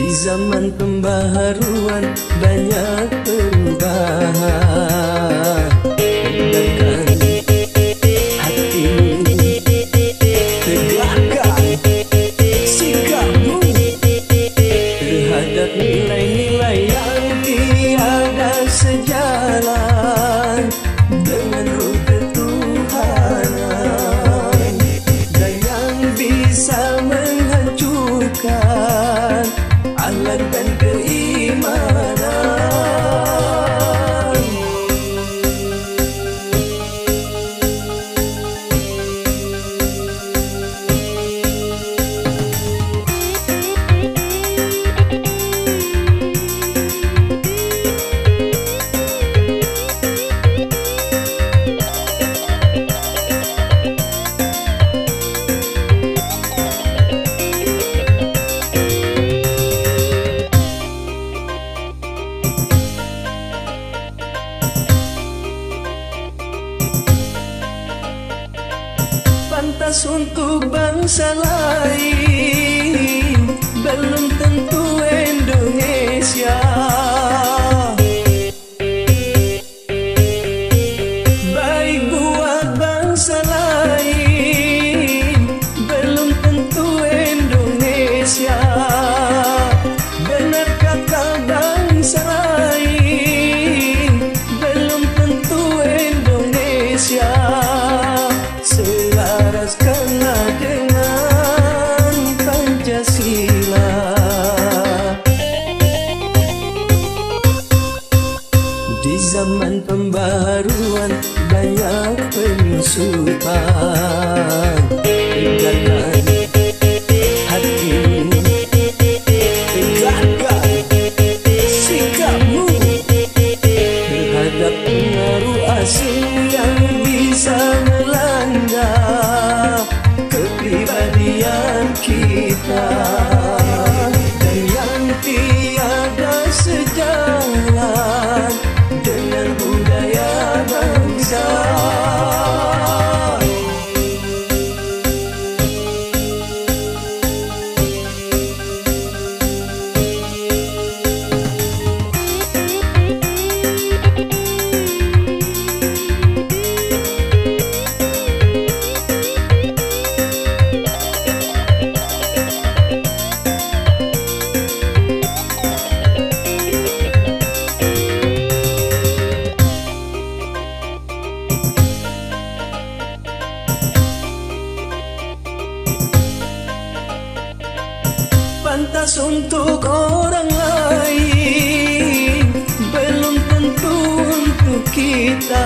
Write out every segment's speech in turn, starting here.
zaman pembaharuan banyak perubahan. Dengarkan hatimu, tegakkan sikapmu terhadap nilai-nilai yang tiada sejalan dengan ruh ketuhanan dan yang bisa menghancurkan akhlak dan keimanan. Pantas untuk bangsa lain, belum tentu Indonesia. Baik buat bangsa lain, belum tentu Indonesia. Benar kata bangsa lain, belum tentu Indonesia. Selaraskanlah dengan Pancasila. Di zaman pembaharuan banyak penyusupan. Dengarkan hatimu, tegakkan sikapmu terhadap pengaruh asing yang bisa melanda kepribadian kita dan yang tiada sejalan dengan budaya bangsa. Pantas untuk orang lain, belum tentu untuk kita.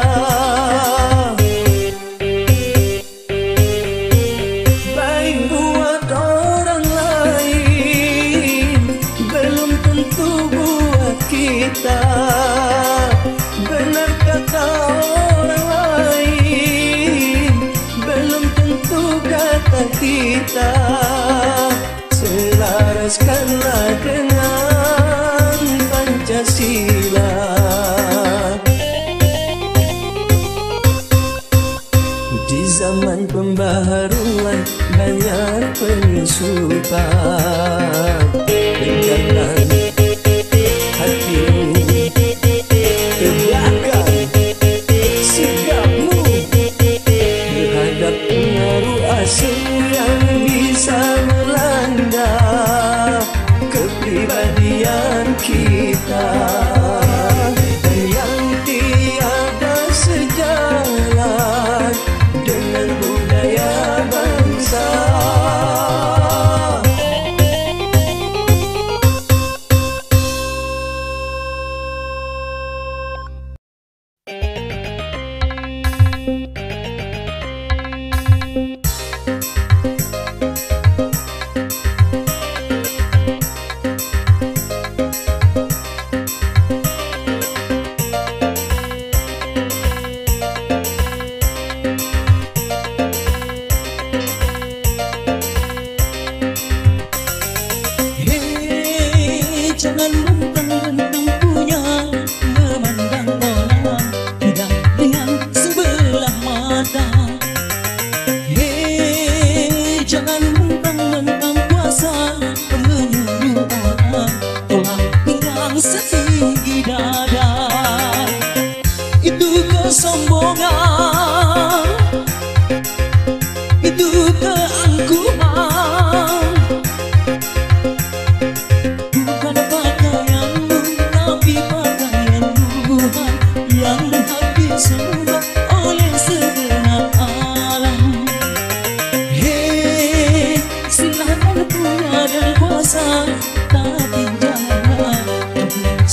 Baik buat orang lain, belum tentu buat kita. Benar kata orang lain, belum tentu kata kita. Selaraskanlah dengan Pancasila. Di zaman pembaharuan banyak penyusupan. Dengarkan hatimu, tegakkan sikapmu terhadap pengaruh asing yang bisa melanda kepribadian kita dan yang tiada sejalan dengan budaya bangsa.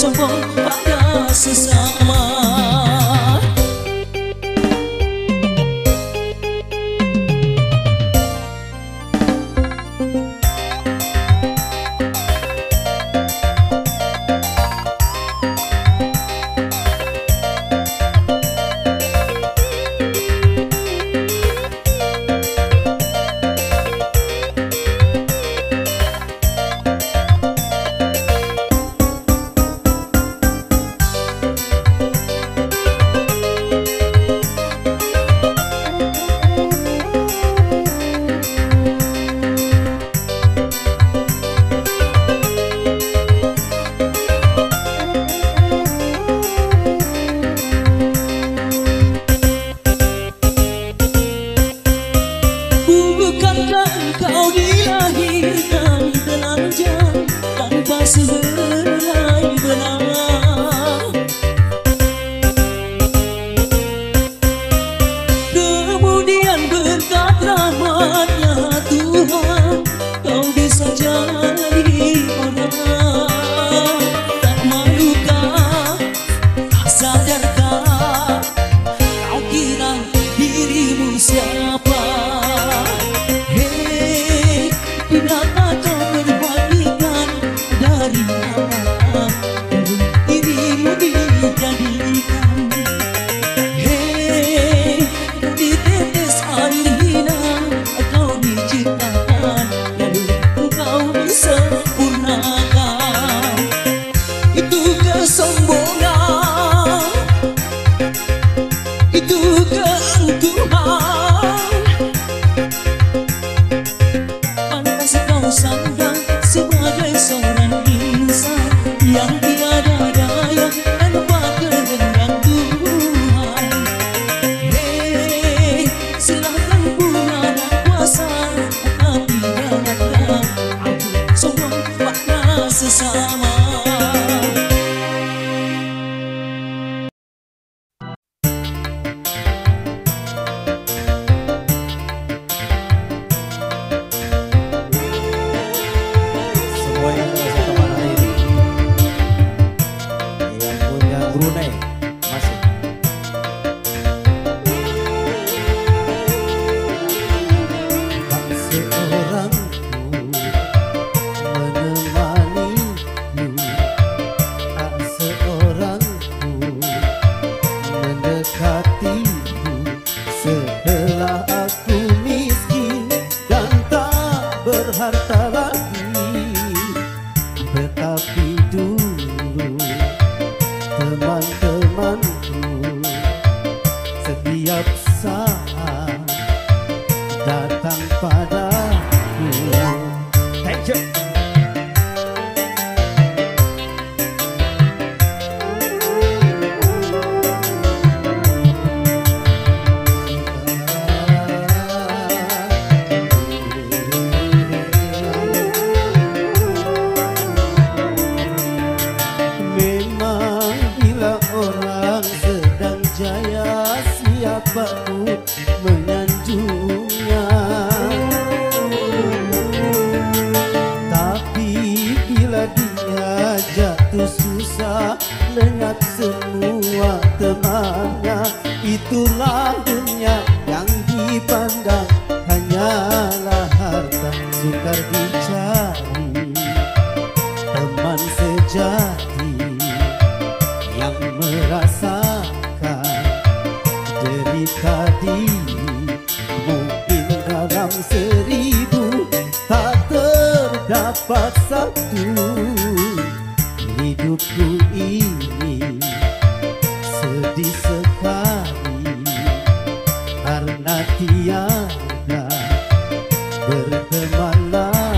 sombong pada sesama. Kau dilahirkan telanjang tanpa sehelai benang, kemudian berkat rahmatnya Tuhan kau bisa jadi orang. Tak malukah, tak sadarkah, kau kira dirimu siapa? Bilakah kau berbandingkan dari mana dirimu dijadikan? Hei, di tetes air hina kau diciptakan, lalu kau disempurnakan. Itu kesombongan, itu keangkuhan. Sandang sebagai seorang insan yang tiada daya tanpa kehendak Tuhan. Hei, silahkan punya kuasa, tapi janganlah aku sombong pada sesama. Brunei masih. Tak seorangku menemanimu, tak seorangku mendekatimu. Setelah aku miskin dan tak berharta lagi, tetapi dulu teman-temanku setiap saat datang padaku. Thank you. Siapa pun menyanjungnya, tapi bila dia jatuh susah, lenyap semua temannya. Itulah dunia yang dipandang hanyalah harta sukar dicari. Teman sejati yang merasakan derita diri, mungkin dalam 1000 tak terdapat satu. Hidupku ini sedih sekali karena tiada berteman lagi.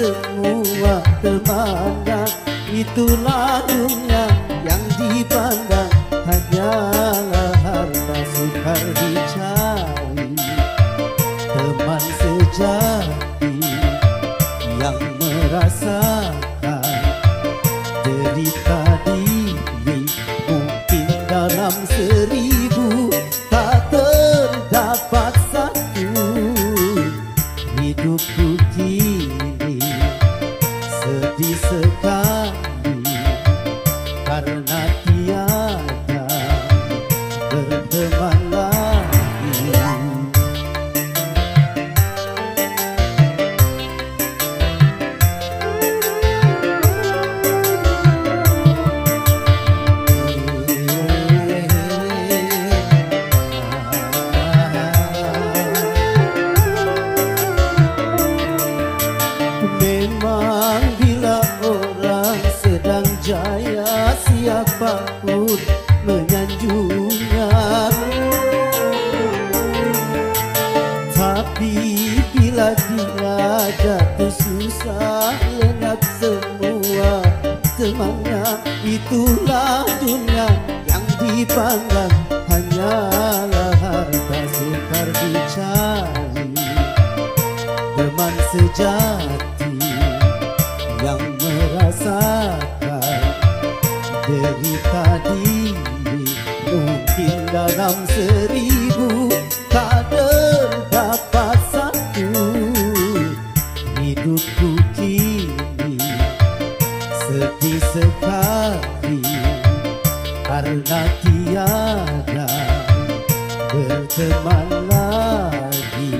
semua termana. Itulah dunia yang dipandang hanyalah harta sukar dicari. Teman sejati yang merasakan derita diri, mungkin dalam 1000 tak terdapat satu. Hidupku kini sedih sekali karena tiada berteman lagi. Memang bila orang sedang jaya, siapapun menyanjungnya. Tapi bila dia jatuh susah, lenyap semua temannya. Itulah dunia yang dipandang hanyalah harta sukar dicari. Teman sejati yang merasakan derita diri, mungkin dalam 1000 tak terdapat satu. Hidupku kini sedih sekali karena tiada berteman lagi.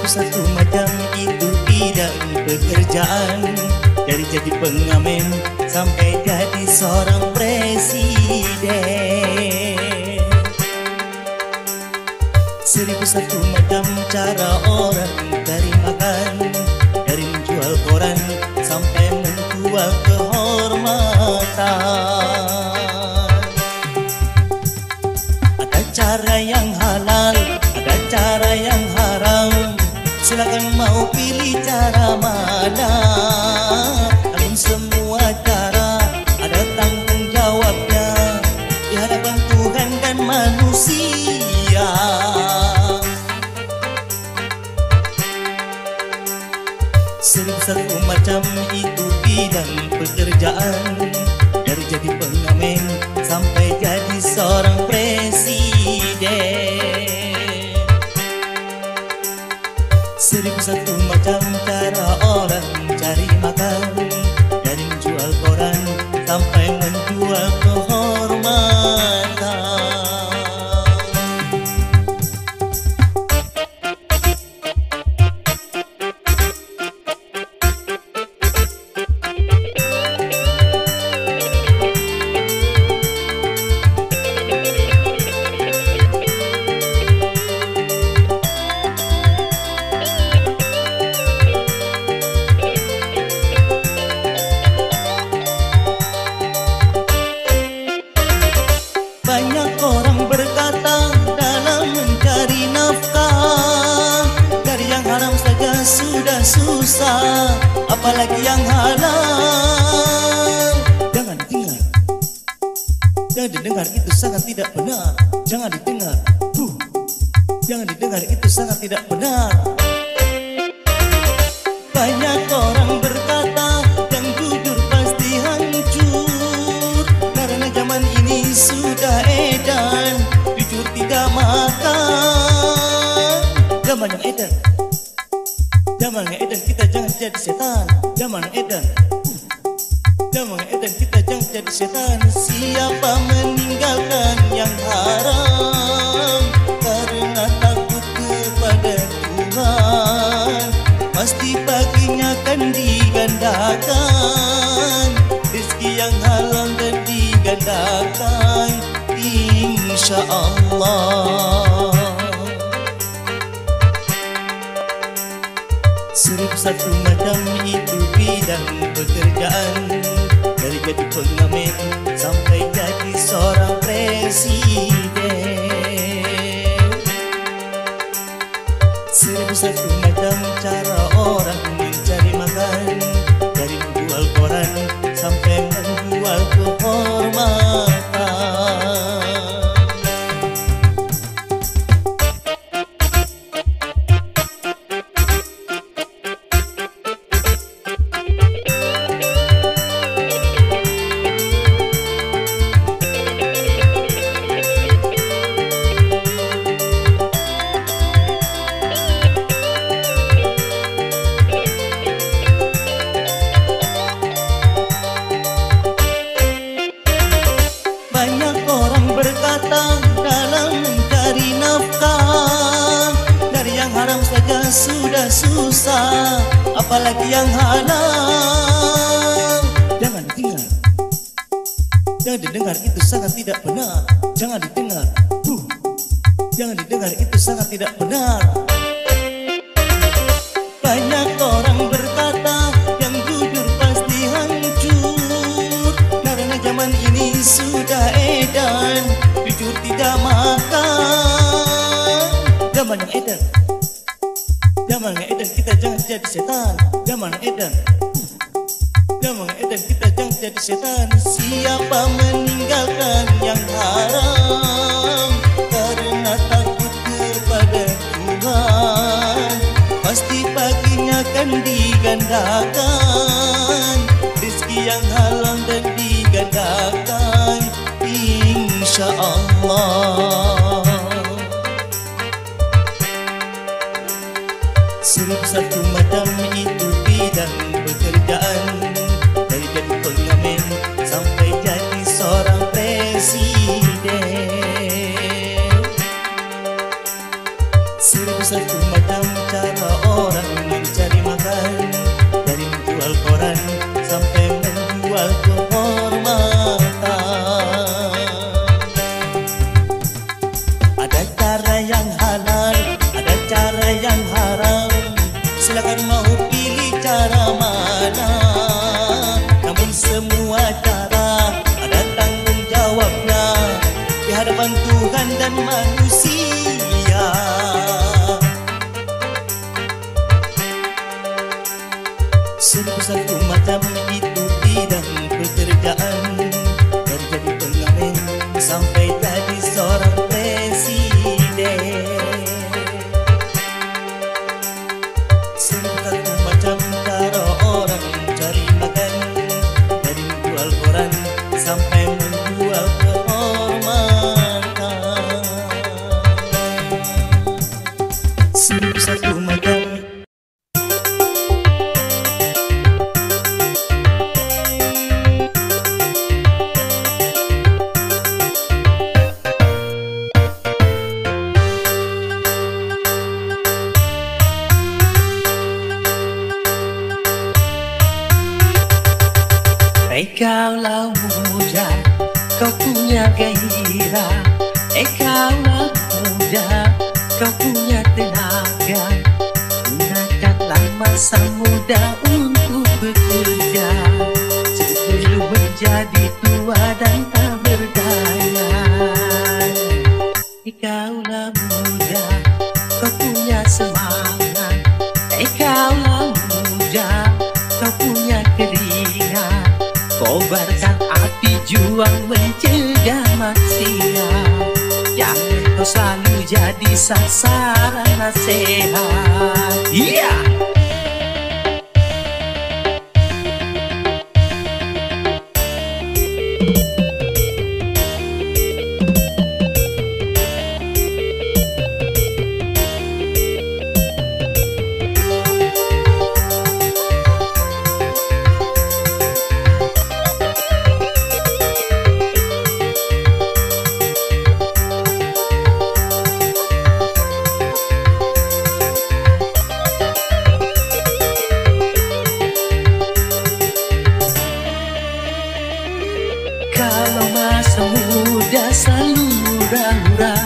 Satu macam itu bidang pekerjaan, dari jadi pengamen sampai jadi seorang presiden. 1001 macam cara orang cari makan, dari menjual koran sampai menjual kehormatan. Ada cara yang halal, ada cara yang haram. Silakan mau pilih cara mana. Dalam semua cara ada tanggung jawabnya di hadapan Tuhan dan manusia. Satu macam itu bidang pekerjaan, dari jadi pengamen sampai jadi seorang presiden. 1001 macam cara orang cari makan, dari menjual koran sampai menjual kehormatan. Sudah susah, apalagi yang halal. Jangan didengar, jangan didengar, itu sangat tidak benar. Jangan didengar, jangan didengar, itu sangat tidak benar. Banyak orang berkata yang jujur pasti hancur, karena zaman ini sudah edan, jujur tidak makan. Zaman yang edan, zaman yang edan, kita jangan jadi setan. Zaman yang edan, zaman yang edan, kita jangan jadi setan. Siapa meninggalkan yang haram karena takut kepada Tuhan, pasti baginya 11 macam itu bidang pekerjaan, dari jadi pengamen sampai jadi seorang presiden. 11 macam cara orang mencari makan, dari menjual koran sampai menjual kehormatan. Banyak orang berkata dalam mencari nafkah, dari yang haram saja sudah susah, apalagi yang halal. Jangan didengar, jangan didengar, itu sangat tidak benar. Jangan didengar, jangan didengar, itu sangat tidak benar. Banyak orang berkata yang jujur pasti hancur, karena zaman ini sudah edan, jujur tidak makan. Zaman yang edan, zaman yang edan, kita jangan jadi setan. Zaman yang edan, zaman yang edan, kita jangan jadi setan. Siapa meninggalkan yang haram karena takut kepada Tuhan, pasti paginya akan digandakan rezeki yang halal dan digandakan, insya Allah. 11 macam itu bidang pekerjaan, dari jadi pengamen sampai jadi seorang presiden. 11 macam cara orang mencari makan, dari menjual koran sampai menjual kehormatan. Ada cara yang halal, ada cara yang haram, silakan mau pilih cara mana. Namun semua cara ada tanggung jawabnya di hadapan Tuhan dan manusia. 11 macam itu bidang pekerjaan, dari jadi pengamen sampai jadi seorang presiden. 11 macam cara orang cari makan, dari menjual koran sampai menjual kehormatan. 11 macam. Kaulah muda, kau punya gairah. Kaulah muda, kau punya tenaga. Gunakanlah masa muda untuk bekerja, sebelum menjadi tua dan tak berdaya. Kaulah muda, kau punya semangat. Kaulah muda, kau punya keringat. Kobarkan api juang mencegah maksiat, jangan kau selalu jadi sasaran nasihat. muda selalu hura-hura,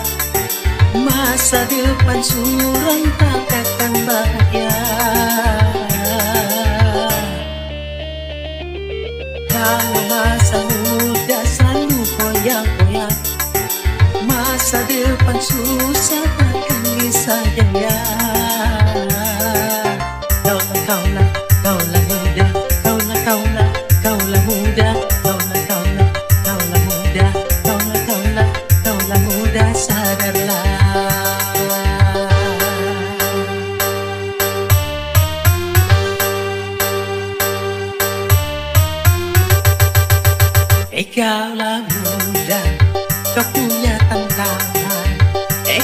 masa depan suram tak akan bahagia. depan susah takkan bisa jaya. Kaulah muda, kaulah muda, kaulah muda, kaulah muda, sadarlah. Kaulah muda, kau punya tantangan.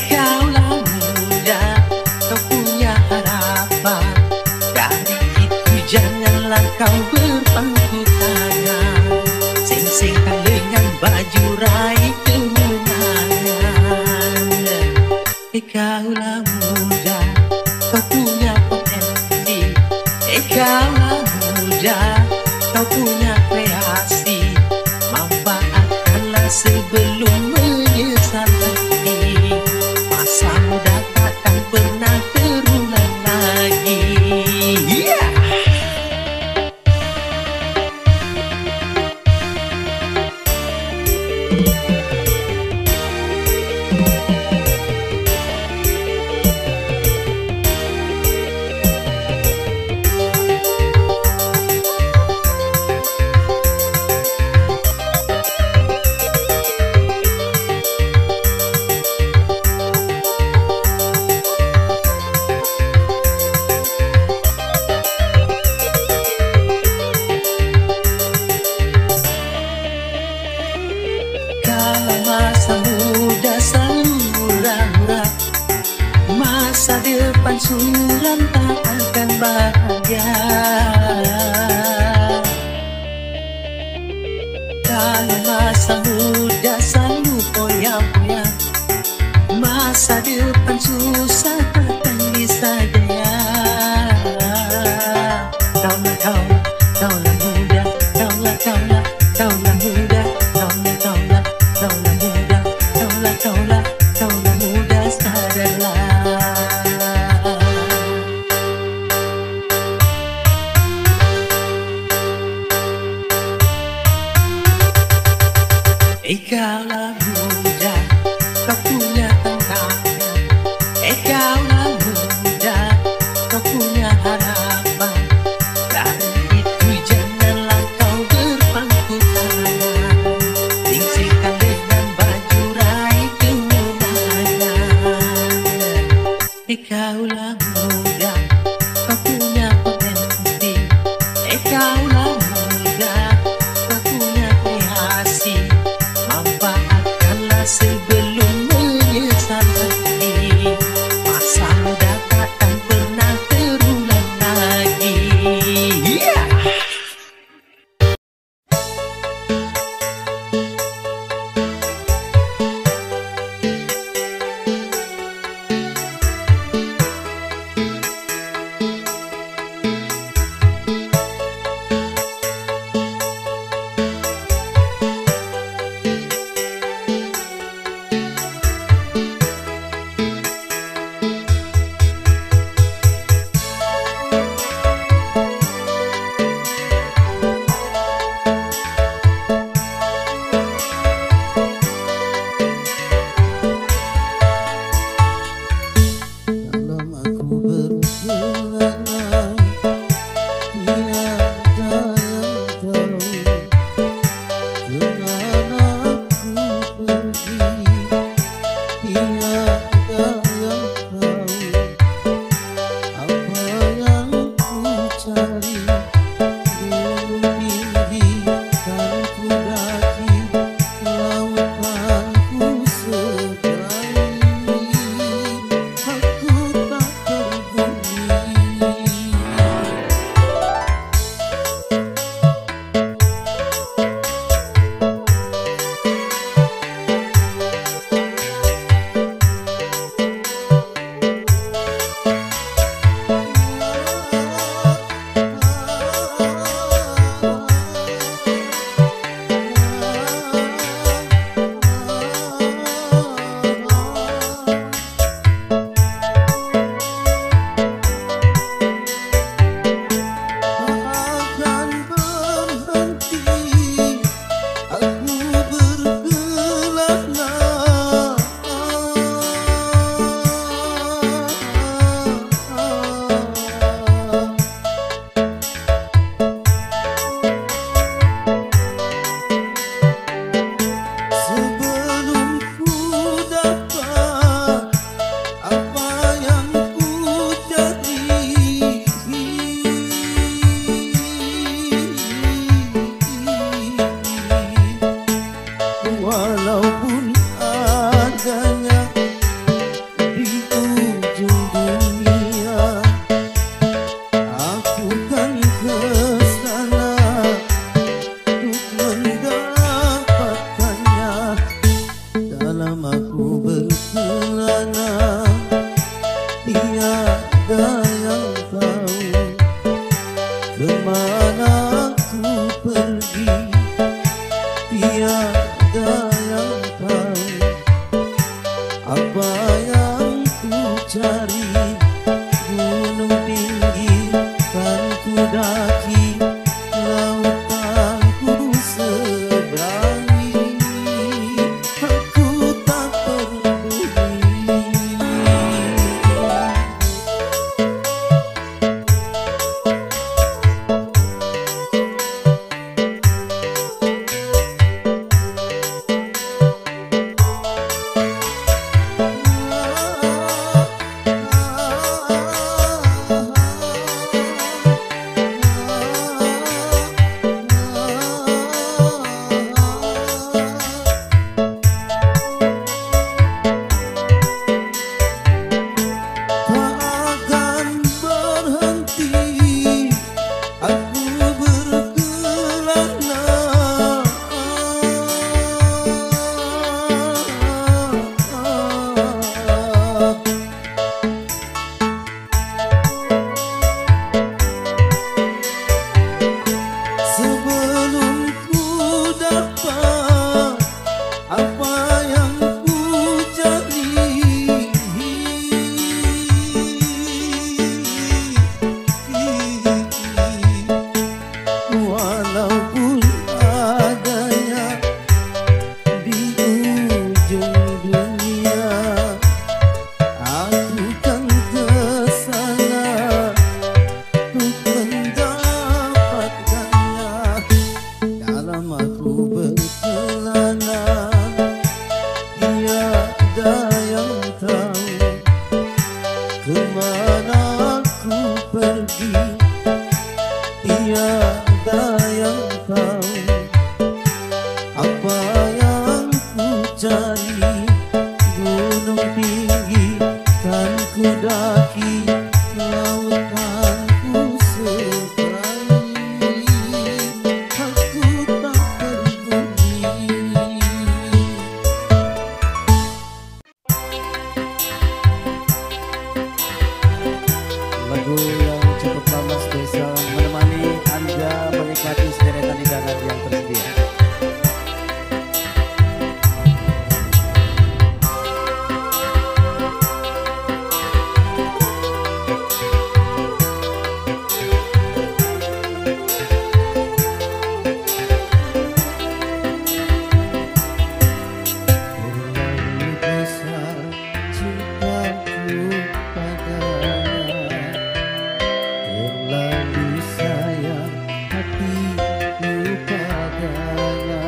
Kaulah muda, kau punya harapan. Dari itu janganlah kau berpangku tangan. Sing-singkan dengan baju raih kemenangan. Kaulah muda, kau punya potensi. Kaulah muda, kau punya kreasi. Manfaatkanlah sebelum menyesal nanti. Masa muda takkan pernah terulang lagi. Masa muda selalu murah-murah. Masa depan suram tak akan bahagia. Kalau masa muda selalu poya-poya, masa depan susah takkan bisa jaya. Kaulah muda, kaulah muda, kaulah muda, sadarlah. Kaulah muda, kau punya tantangan. Kaulah muda, kau punya harapan. Dari itu janganlah kau berpangku tangan. Singsingkan dengan baju raih kemenangan. Kaulah muda, kau punya potensi. Kaulah muda, kau punya kreasi. Manfaatkanlah sebelum menyesal nanti. Masa muda takkan pernah terulang lagi. Dalam aku berjalan, tiada yang tahu kemana aku pergi. Tiada yang tahu apa yang ku cari. Gunung tinggi kan ku daki, lautan ku seberangi. Aku tak terburu tiada yang tahu kemana ku pergi, tiada yang tahu apa yang ku cari. Gunung tinggi kan ku daki, lautan ku seberangi, aku tak peduli. Kemana ku pergi, tiada yang tahu apa yang ku cari. Gunung tinggi kan ku daki, lautan ku seberangi, aku tak peduli. Lagu yang cukup lama spesial menemani Anda menikmati sederetan hidangan yang tersedia. Terlalu besar cintaku padanya, terlalu sayang hatiku padanya.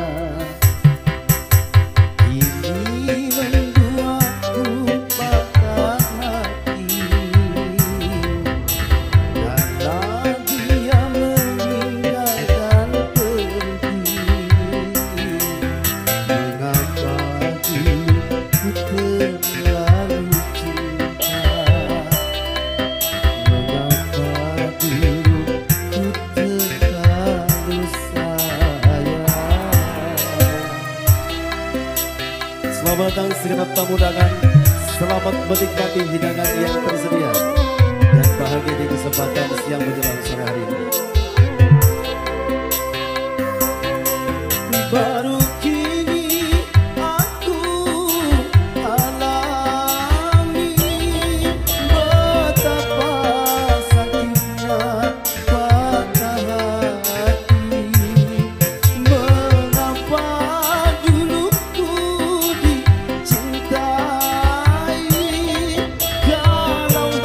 Ini membuatku patah hati karena dia meninggal dan pergi. Mengapa diriku terlalu cinta? Mengapa diriku terlalu sayang? Selamat datang segenap tamu undangan. Selamat menikmati hidangan yang tersedia dan bahagia di kesempatan siang menjelang sore hari ini. Baru kini aku alami betapa sakitnya patah hati. Mengapa dulu ku dicintai kalau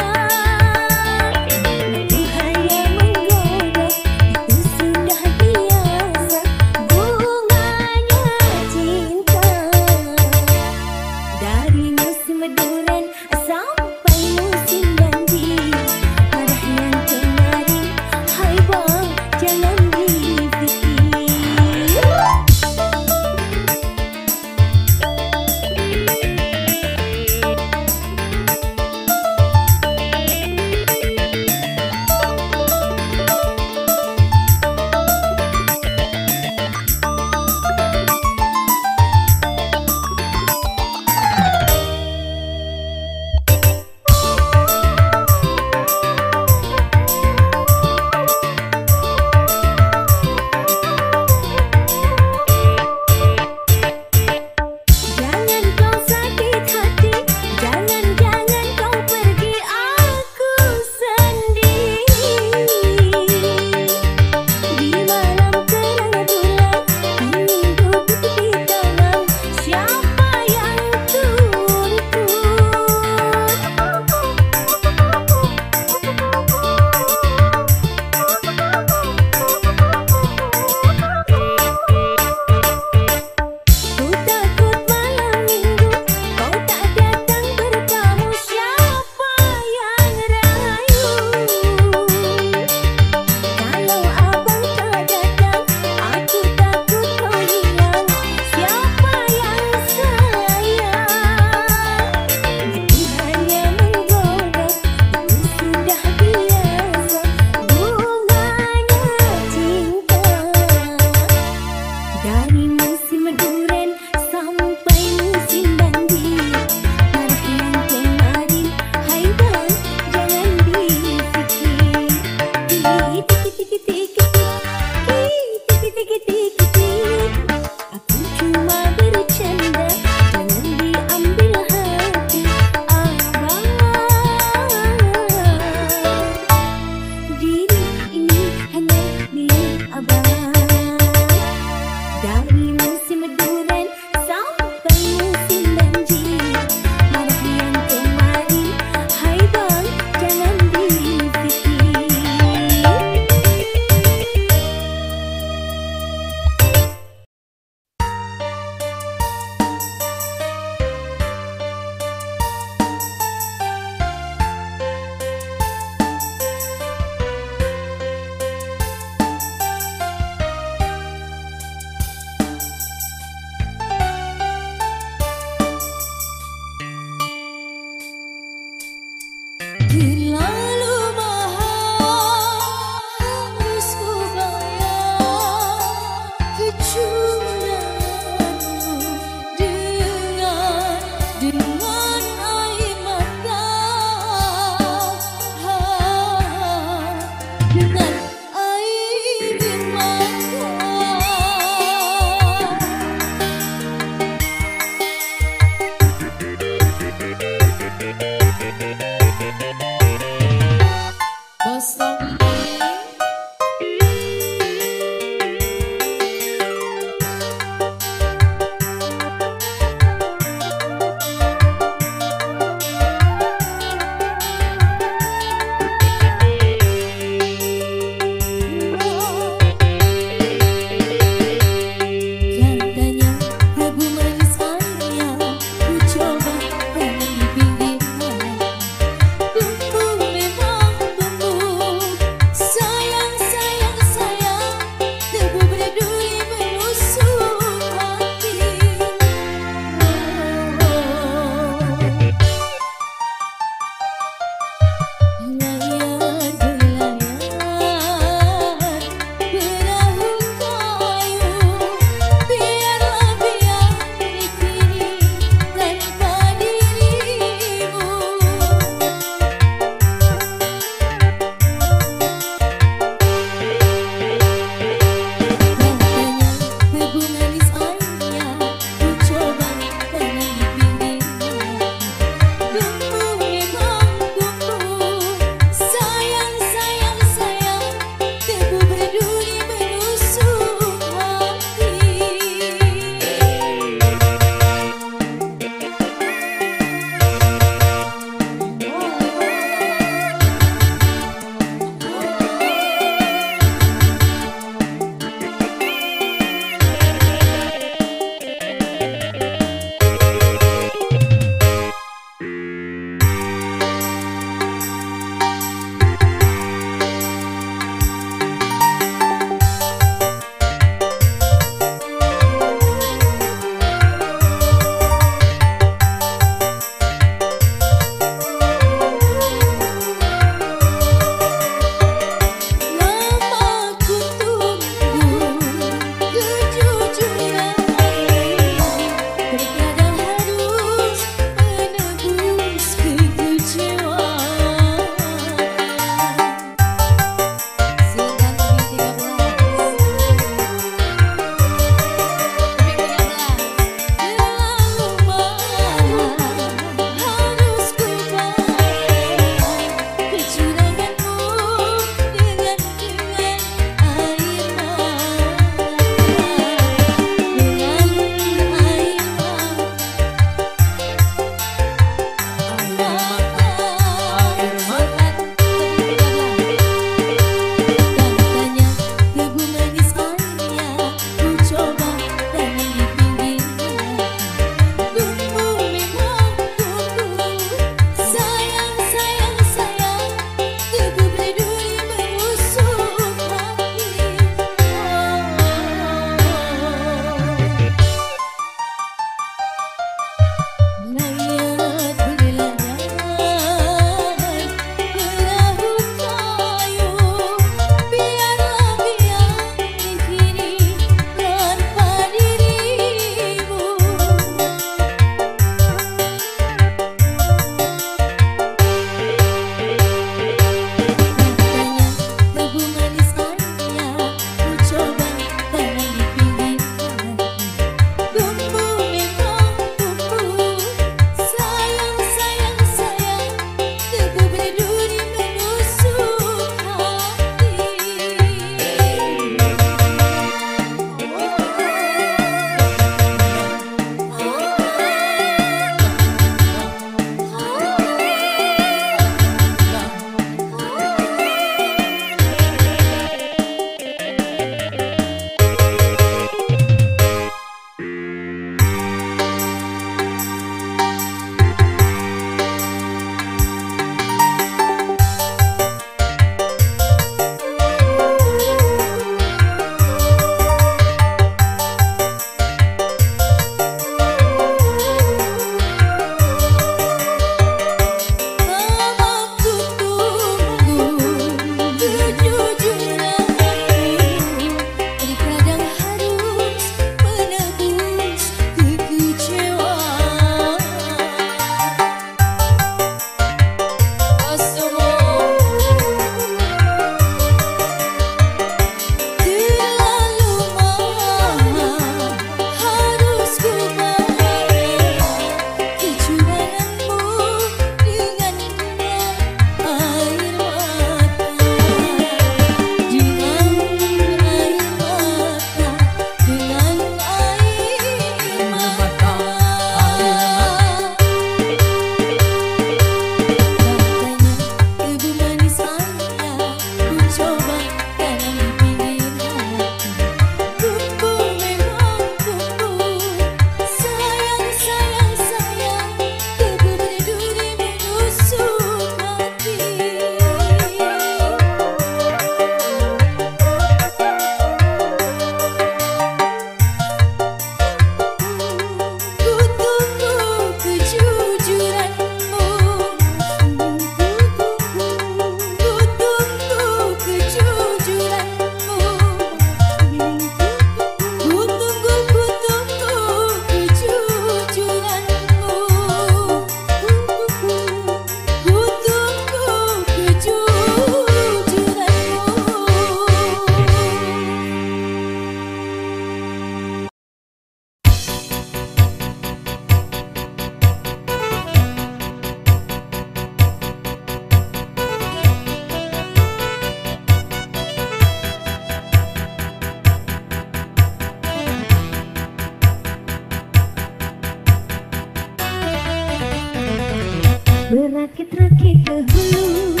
Berakit-rakit ke hulu,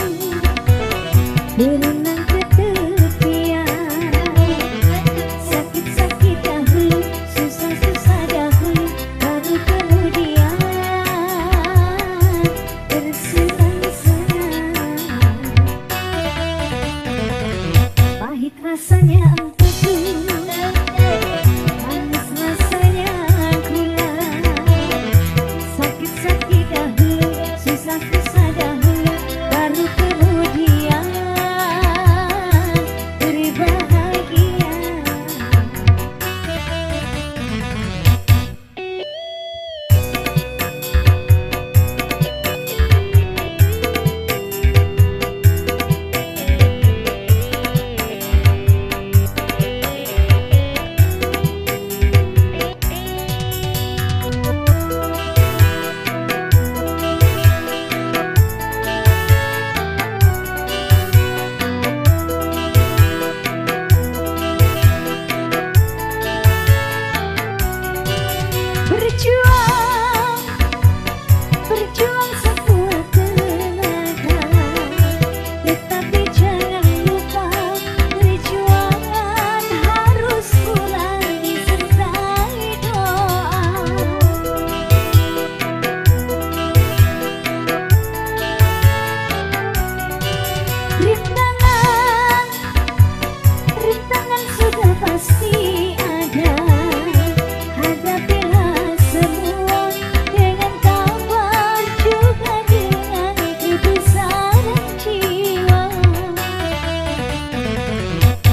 berenang ke tepian. Sakit-sakit dahulu, susah-susah dahulu, baru kemudian bersenang-senang. Pahit rasanya empedu, manis rasanya gula. Sakit-sakit dahulu, susah-susah dahulu, baru kemudian berbahagia. Berjuang, berjuang sekuat tenaga, tetapi jangan lupa perjuangan harus pula disertai doa. Rintangan, rintangan sudah pasti ada. Hadapilah semua dengan tabah juga dengan kebesaran jiwa.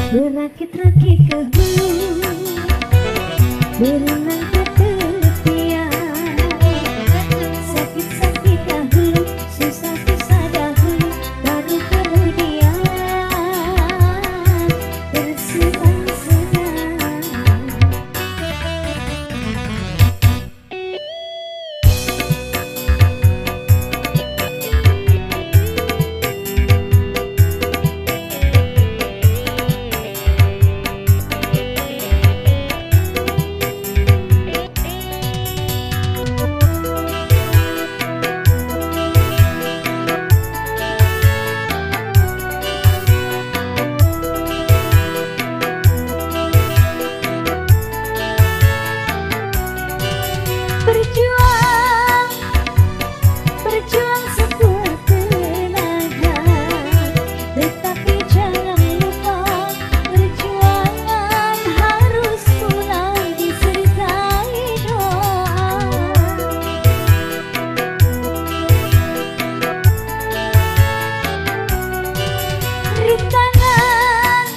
Berakit-rakit ke hulu, berenang ke tepian. Sakit-sakit dahulu, susah-susah dahulu, baru kemudian bersenang-senang. Berjuang, berjuang sekuat tenaga, tetapi jangan lupa perjuangan harus pula disertai doa. Rintangan,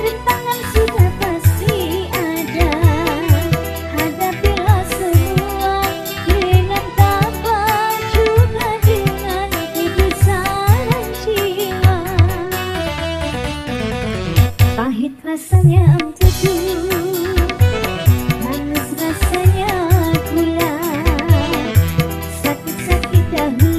rintangan sudah pasti ada. Hadapilah semua dengan tabah juga dengan kebesaran jiwa. Pahit rasanya empedu, manis rasanya gula. Sakit-sakit dahulu,